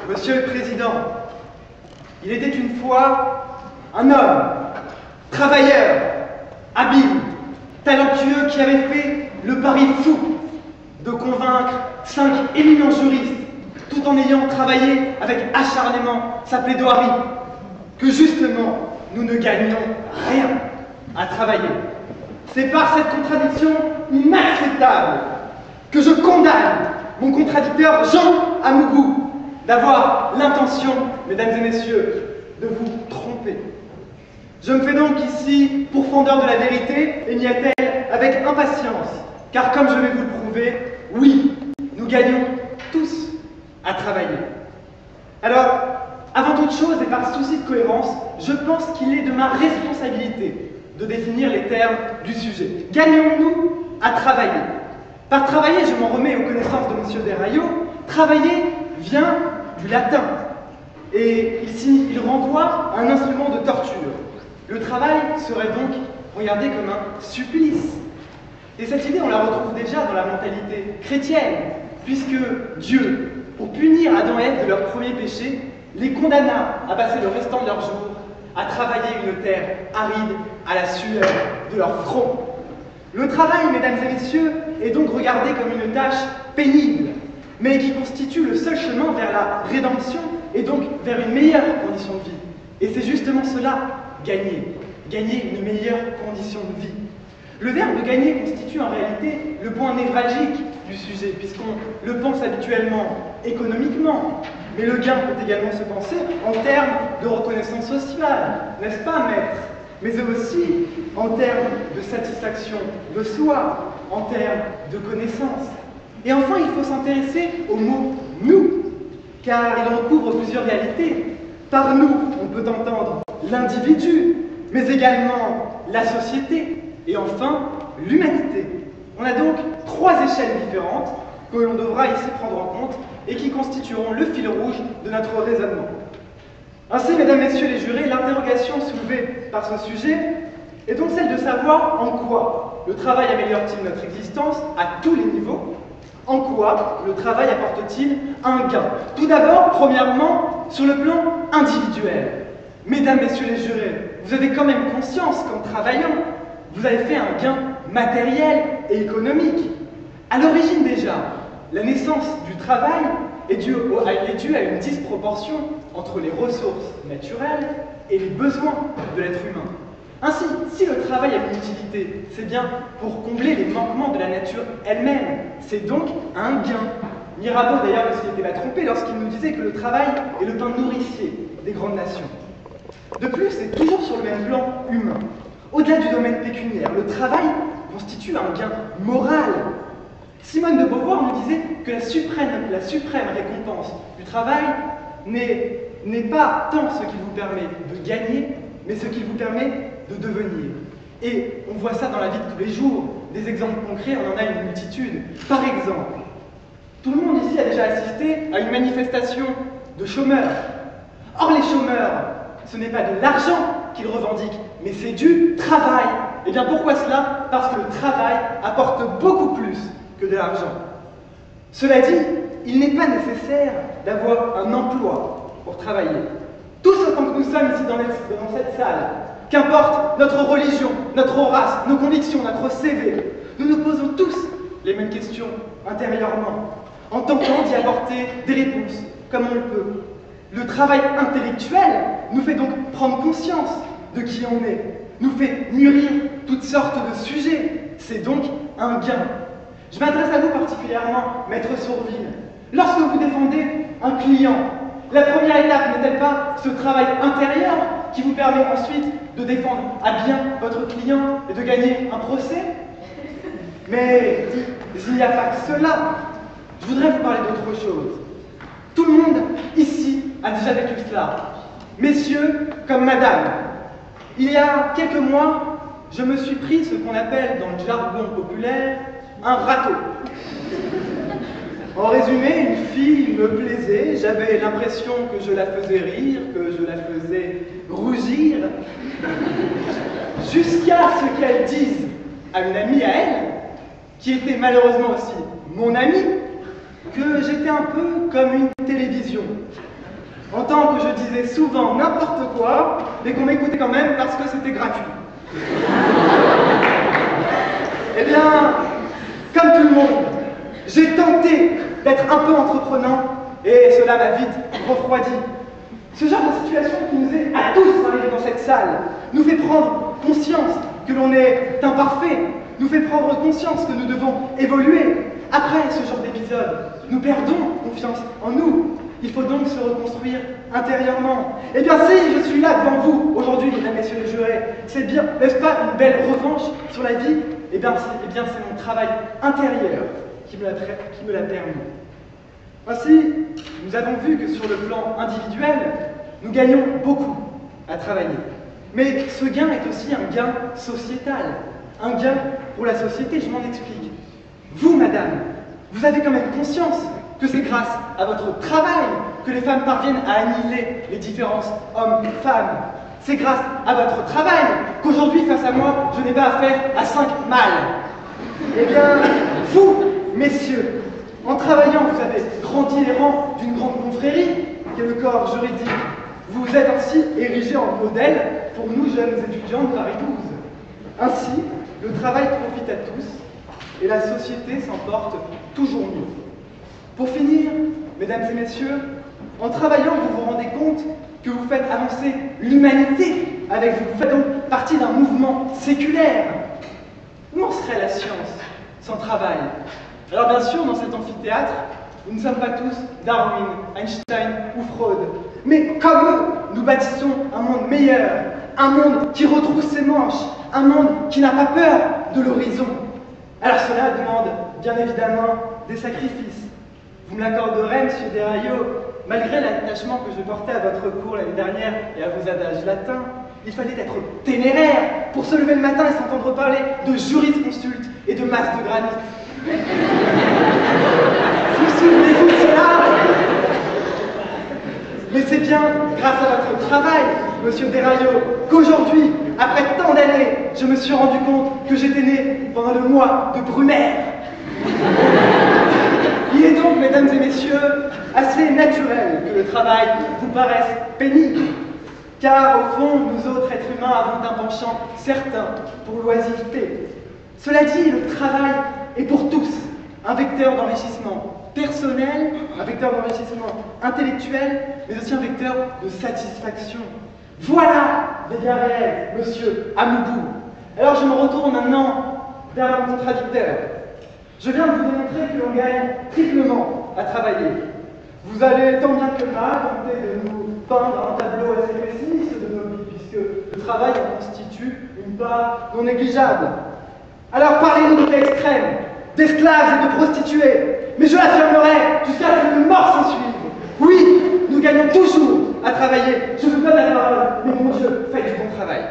Monsieur le Président, il était une fois un homme, travailleur, habile, talentueux, qui avait fait le pari fou de convaincre 5 éminents juristes, tout en ayant travaillé avec acharnement sa plaidoirie, que justement nous ne gagnions rien à travailler. C'est par cette contradiction inacceptable que je condamne mon contradicteur Jean Amougou d'avoir l'intention, mesdames et messieurs, de vous tromper. Je me fais donc ici pourfendeur de la vérité et m'y attelle avec impatience, car comme je vais vous le prouver, oui, nous gagnons tous à travailler. Alors, avant toute chose et par souci de cohérence, je pense qu'il est de ma responsabilité de définir les termes du sujet. Gagnons-nous à travailler? Par travailler, je m'en remets aux connaissances de M. Desraillaux. Travailler vient du latin et il renvoie à un instrument de torture. Le travail serait donc regardé comme un supplice. Et cette idée, on la retrouve déjà dans la mentalité chrétienne, puisque Dieu, pour punir Adam et Ève de leur premier péché, les condamna à passer le restant de leurs jours à travailler une terre aride à la sueur de leur front. Le travail, mesdames et messieurs, est donc regardé comme une tâche pénible, mais qui constitue le seul chemin vers la rédemption et donc vers une meilleure condition de vie. Et c'est justement cela, gagner. Gagner une meilleure condition de vie. Le verbe gagner constitue en réalité le point névralgique du sujet, puisqu'on le pense habituellement économiquement, mais le gain peut également se penser en termes de reconnaissance sociale, n'est-ce pas, maître? Mais aussi en termes de satisfaction de soi, en termes de connaissance. Et enfin, il faut s'intéresser au mot « nous », car il recouvre plusieurs réalités. Par nous, on peut entendre l'individu, mais également la société, et enfin, l'humanité. On a donc 3 échelles différentes que l'on devra ici prendre en compte et qui constitueront le fil rouge de notre raisonnement. Ainsi, mesdames, messieurs les jurés, l'interrogation soulevée par ce sujet est donc celle de savoir en quoi le travail améliore-t-il notre existence à tous les niveaux, en quoi le travail apporte-t-il un gain. Tout d'abord, premièrement, sur le plan individuel. Mesdames, messieurs les jurés, vous avez quand même conscience qu'en travaillant, vous avez fait un gain matériel et économique. À l'origine déjà, la naissance du travail est due à une disproportion entre les ressources naturelles et les besoins de l'être humain. Ainsi, si le travail a une utilité, c'est bien pour combler les manquements de la nature elle-même. C'est donc un gain. Mirabeau d'ailleurs ne s'était pas trompé lorsqu'il nous disait que le travail est le pain nourricier des grandes nations. De plus, c'est toujours sur le même plan humain. Au-delà du domaine pécuniaire, le travail constitue un gain moral. Simone de Beauvoir nous disait que la suprême récompense du travail n'est pas tant ce qu'il vous permet de gagner, mais ce qu'il vous permet de devenir. Et on voit ça dans la vie de tous les jours. Des exemples concrets, on en a une multitude. Par exemple, tout le monde ici a déjà assisté à une manifestation de chômeurs. Or, les chômeurs, ce n'est pas de l'argent qu'ils revendiquent, mais c'est du travail. Et bien pourquoi cela? Parce que le travail apporte beaucoup plus que de l'argent. Cela dit, il n'est pas nécessaire d'avoir un emploi pour travailler. Tous autant que nous sommes ici dans cette salle, qu'importe notre religion, notre race, nos convictions, notre CV, nous nous posons tous les mêmes questions intérieurement, en tentant d'y apporter des réponses comme on le peut. Le travail intellectuel nous fait donc prendre conscience de qui on est, nous fait mûrir toutes sortes de sujets. C'est donc un gain. Je m'adresse à vous particulièrement, maître Sourville. Lorsque vous défendez un client, la première étape n'est-elle pas ce travail intérieur qui vous permet ensuite de défendre à bien votre client et de gagner un procès? Mais il n'y a pas que cela. Je voudrais vous parler d'autre chose. Tout le monde ici a déjà vécu cela. Messieurs comme madame, il y a quelques mois, je me suis pris ce qu'on appelle dans le jargon populaire un râteau. En résumé, une fille me plaisait, j'avais l'impression que je la faisais rire, que je la faisais rougir, jusqu'à ce qu'elle dise à une amie à elle, qui était malheureusement aussi mon amie, que j'étais un peu comme une télévision. En tant que je disais souvent n'importe quoi, mais qu'on m'écoutait quand même parce que c'était gratuit. Eh bien, comme tout le monde, j'ai tenté d'être un peu entreprenant et cela m'a vite refroidi. Ce genre de situation qui nous est à tous arrivé dans cette salle nous fait prendre conscience que l'on est imparfait, nous fait prendre conscience que nous devons évoluer. Après ce genre d'épisode, nous perdons confiance en nous. Il faut donc se reconstruire intérieurement. Eh bien, si je suis là devant vous aujourd'hui, mesdames, messieurs les jurés, c'est bien, n'est-ce pas, une belle revanche sur la vie? Eh bien, c'est mon travail intérieur qui me l'a permis. Ainsi, nous avons vu que sur le plan individuel, nous gagnons beaucoup à travailler. Mais ce gain est aussi un gain sociétal, un gain pour la société, je m'en explique. Vous, madame, vous avez quand même conscience que c'est grâce à votre travail que les femmes parviennent à annihiler les différences hommes-femmes. C'est grâce à votre travail qu'aujourd'hui, face à moi, je n'ai pas affaire à 5 mâles. Eh bien, vous, messieurs, en travaillant, vous avez grandi les rangs d'une grande confrérie, qui est le corps juridique. Vous vous êtes ainsi érigé en modèle pour nous, jeunes étudiants de Paris 12. Ainsi, le travail profite à tous et la société s'en porte toujours mieux. Pour finir, mesdames et messieurs, en travaillant, vous vous rendez compte que vous faites avancer l'humanité avec vous. Vous faites donc partie d'un mouvement séculaire. Où en serait la science sans travail? Alors bien sûr, dans cet amphithéâtre, nous ne sommes pas tous Darwin, Einstein ou Freud. Mais comme eux, nous bâtissons un monde meilleur, un monde qui retrousse ses manches, un monde qui n'a pas peur de l'horizon. Alors cela demande bien évidemment des sacrifices. Vous me l'accorderez, monsieur Deraillot, malgré l'attachement que je portais à votre cours l'année dernière et à vos adages latins, il fallait être téméraire pour se lever le matin et s'entendre parler de jurisconsulte et de masse de granit. Vous souvenez-vous de cela? Mais c'est bien grâce à votre travail, monsieur Deraillot, qu'aujourd'hui, après tant d'années, je me suis rendu compte que j'étais né pendant le mois de Brumaire. Il est donc, mesdames et messieurs, assez naturel que le travail vous paraisse pénible, car au fond, nous autres êtres humains avons un penchant certain pour l'oisiveté. Cela dit, le travail est pour tous un vecteur d'enrichissement personnel, un vecteur d'enrichissement intellectuel, mais aussi un vecteur de satisfaction. Voilà des biens réels, monsieur Amoubou. Alors je me retourne maintenant vers mon contradicteur. Je viens de vous démontrer que l'on gagne triplement à travailler. Vous allez tant bien que mal tenter de nous peindre un tableau assez pessimiste de nos vies, puisque le travail en constitue une part non négligeable. Alors parlez-nous de l'extrême, d'esclaves et de prostituées, mais je l'affirmerai jusqu'à ce que une mort s'en suive. Oui, nous gagnons toujours à travailler. Je vous donne la parole, mais mon Dieu, faites du bon travail.